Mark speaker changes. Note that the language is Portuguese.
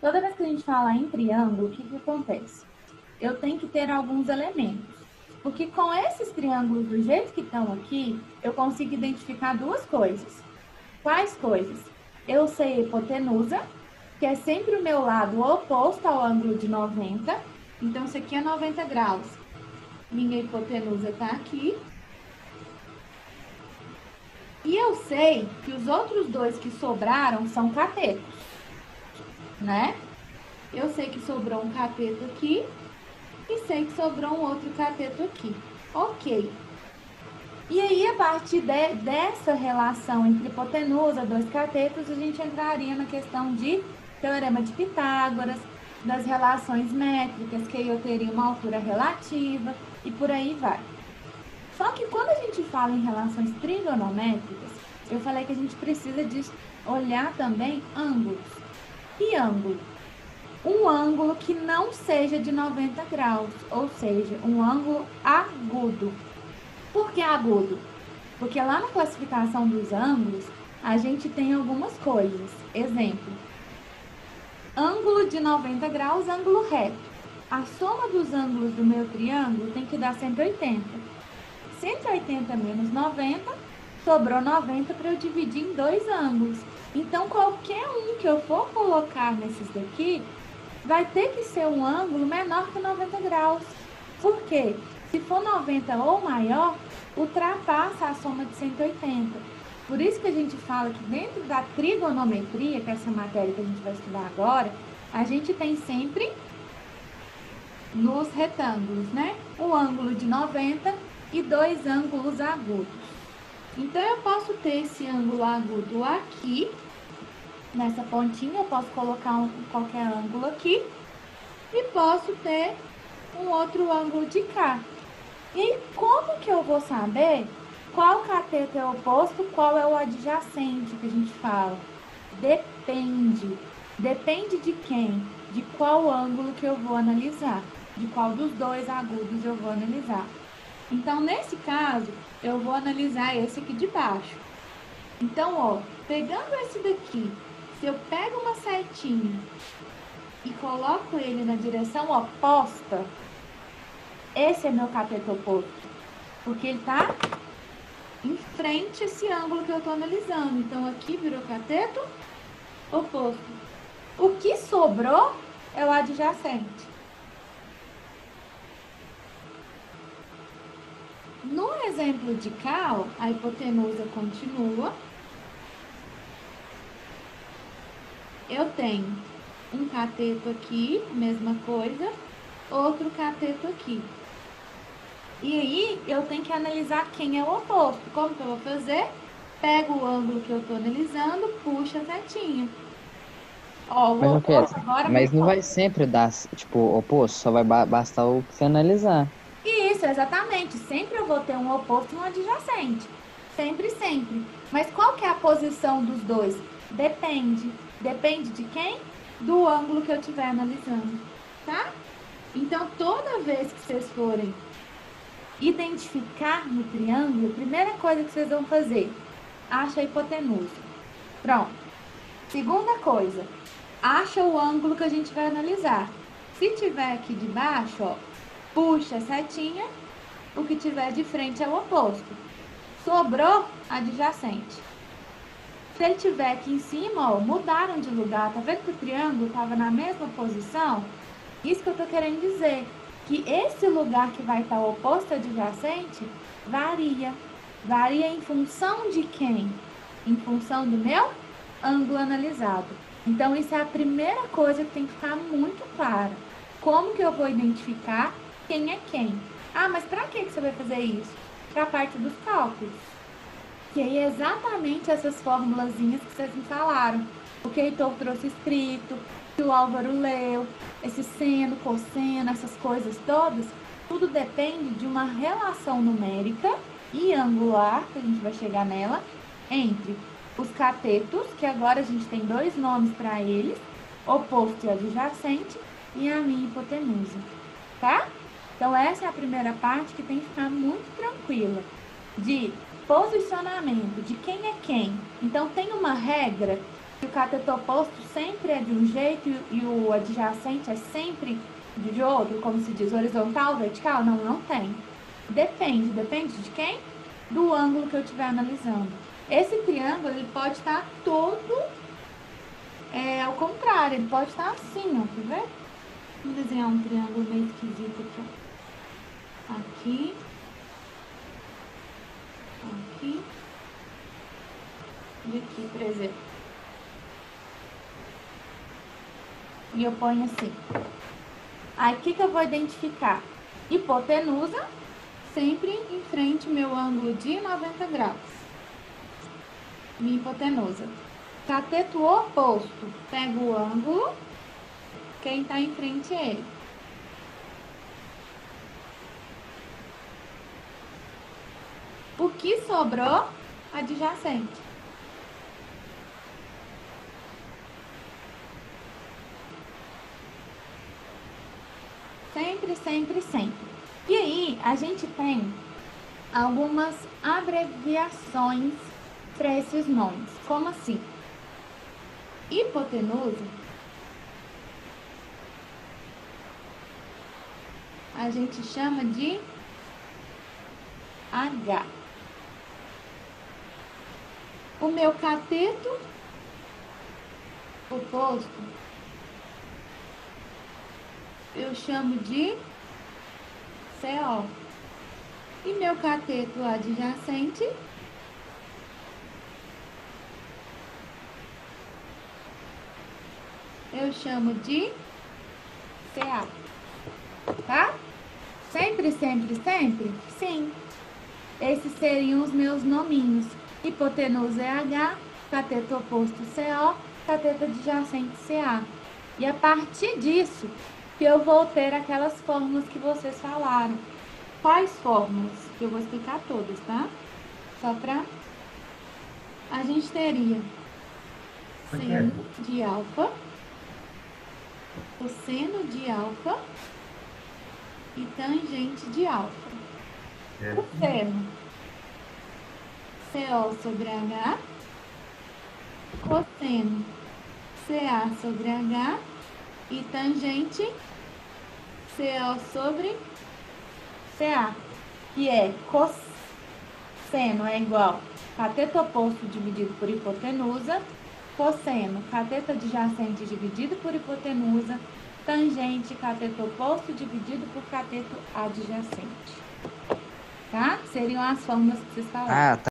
Speaker 1: Toda vez que a gente fala em triângulo, o que que acontece? Eu tenho que ter alguns elementos. Porque com esses triângulos do jeito que estão aqui, eu consigo identificar duas coisas. Quais coisas? Eu sei a hipotenusa, que é sempre o meu lado oposto ao ângulo de 90. Então, isso aqui é 90 graus. Minha hipotenusa está aqui. E eu sei que os outros dois que sobraram são catetos, né? Eu sei que sobrou um cateto aqui e sei que sobrou um outro cateto aqui. Ok. E aí, a partir dessa relação entre hipotenusa, dois catetos, a gente entraria na questão de teorema de Pitágoras, das relações métricas, que aí eu teria uma altura relativa e por aí vai. Só que quando a gente fala em relações trigonométricas, eu falei que a gente precisa de olhar também ângulos. E ângulo? Um ângulo que não seja de 90 graus, ou seja, um ângulo agudo. Por que agudo? Porque lá na classificação dos ângulos, a gente tem algumas coisas. Exemplo, ângulo de 90 graus, ângulo reto. A soma dos ângulos do meu triângulo tem que dar 180. 180 menos 90, sobrou 90 para eu dividir em dois ângulos. Então, qualquer um que eu for colocar nesses daqui, vai ter que ser um ângulo menor que 90 graus. Por quê? Se for 90 ou maior, ultrapassa a soma de 180. Por isso que a gente fala que dentro da trigonometria, que é essa matéria que a gente vai estudar agora, a gente tem sempre nos retângulos, né? O ângulo de 90 e dois ângulos agudos. Então, eu posso ter esse ângulo agudo aqui, nessa pontinha, eu posso colocar qualquer ângulo aqui, e posso ter um outro ângulo de cá. E como que eu vou saber qual cateto é o oposto, qual é o adjacente que a gente fala? Depende. Depende de quem? De qual ângulo que eu vou analisar. De qual dos dois agudos eu vou analisar. Então, nesse caso, eu vou analisar esse aqui de baixo. Então, ó, pegando esse daqui, se eu pego uma setinha e coloco ele na direção oposta, esse é meu cateto oposto, porque ele tá em frente a esse ângulo que eu tô analisando. Então, aqui virou cateto oposto. O que sobrou é o adjacente. No exemplo de cá, ó, a hipotenusa continua. Eu tenho um cateto aqui, mesma coisa, outro cateto aqui. E aí, eu tenho que analisar quem é o oposto. Como que eu vou fazer? Pego o ângulo que eu tô analisando, puxa a setinha. Ó, o
Speaker 2: Mas não quer,
Speaker 1: oposto agora
Speaker 2: mas não
Speaker 1: mudou.
Speaker 2: vai sempre dar, tipo, oposto, só vai bastar o que você analisar.
Speaker 1: Isso, exatamente. Sempre eu vou ter um oposto e um adjacente. Sempre, sempre. Mas qual que é a posição dos dois? Depende. Depende de quem? Do ângulo que eu estiver analisando, tá? Então, toda vez que vocês forem identificar no triângulo, a primeira coisa que vocês vão fazer, acha a hipotenusa. Pronto. Segunda coisa, acha o ângulo que a gente vai analisar. Se tiver aqui de baixo, ó, puxa a setinha, o que tiver de frente é o oposto. Sobrou adjacente. Se ele tiver aqui em cima, ó, mudaram de lugar, tá vendo que o triângulo estava na mesma posição? Isso que eu tô querendo dizer, que esse lugar que vai estar oposto adjacente varia. Varia em função de quem? Em função do meu ângulo analisado. Então, isso é a primeira coisa que tem que ficar muito clara. Como que eu vou identificar quem é quem? Ah, mas para que você vai fazer isso? Para a parte dos cálculos. Que aí é exatamente essas formulazinhas que vocês me falaram. O que o Heitor trouxe escrito, que o Álvaro leu, esse seno, cosseno, essas coisas todas, tudo depende de uma relação numérica e angular, que a gente vai chegar nela, entre os catetos, que agora a gente tem dois nomes para eles, oposto e adjacente, e a minha hipotenusa, tá? Então, essa é a primeira parte que tem que ficar muito tranquila, de posicionamento, de quem é quem. Então, tem uma regra que o cateto oposto sempre é de um jeito e o adjacente é sempre de outro, como se diz, horizontal, vertical? Não, não tem. Depende de quem? Do ângulo que eu estiver analisando. Esse triângulo, ele pode estar todo ao contrário, ele pode estar assim, ó, quer ver? Vamos desenhar um triângulo meio esquisito aqui, ó. Aqui. Aqui. E aqui, por exemplo. E eu ponho assim. Aí, o que eu vou identificar? Hipotenusa, sempre em frente ao meu ângulo de 90 graus. Minha hipotenusa. Cateto oposto, pego o ângulo, quem está em frente é ele. O que sobrou? Adjacente. Sempre, sempre, sempre. E aí, a gente tem algumas abreviações para esses nomes. Como assim? Hipotenusa, a gente chama de H. O meu cateto oposto, eu chamo de CO. E meu cateto adjacente, eu chamo de CA. Tá? Sempre, sempre, sempre? Sim. Esses seriam os meus nominhos. Hipotenusa é H, cateto oposto CO, cateto adjacente CA. E a partir disso, que eu vou ter aquelas fórmulas que vocês falaram. Quais fórmulas? Que eu vou explicar todas, tá? Só pra... A gente teria seno de alfa, cosseno de alfa e tangente de alfa. O seno, CO sobre H, cosseno, CA sobre H e tangente, CO sobre CA, que é cosseno é igual cateto oposto dividido por hipotenusa, cosseno, cateto adjacente dividido por hipotenusa, tangente, cateto oposto dividido por cateto adjacente. Tá? Seriam as fórmulas que vocês falaram.
Speaker 2: Ah,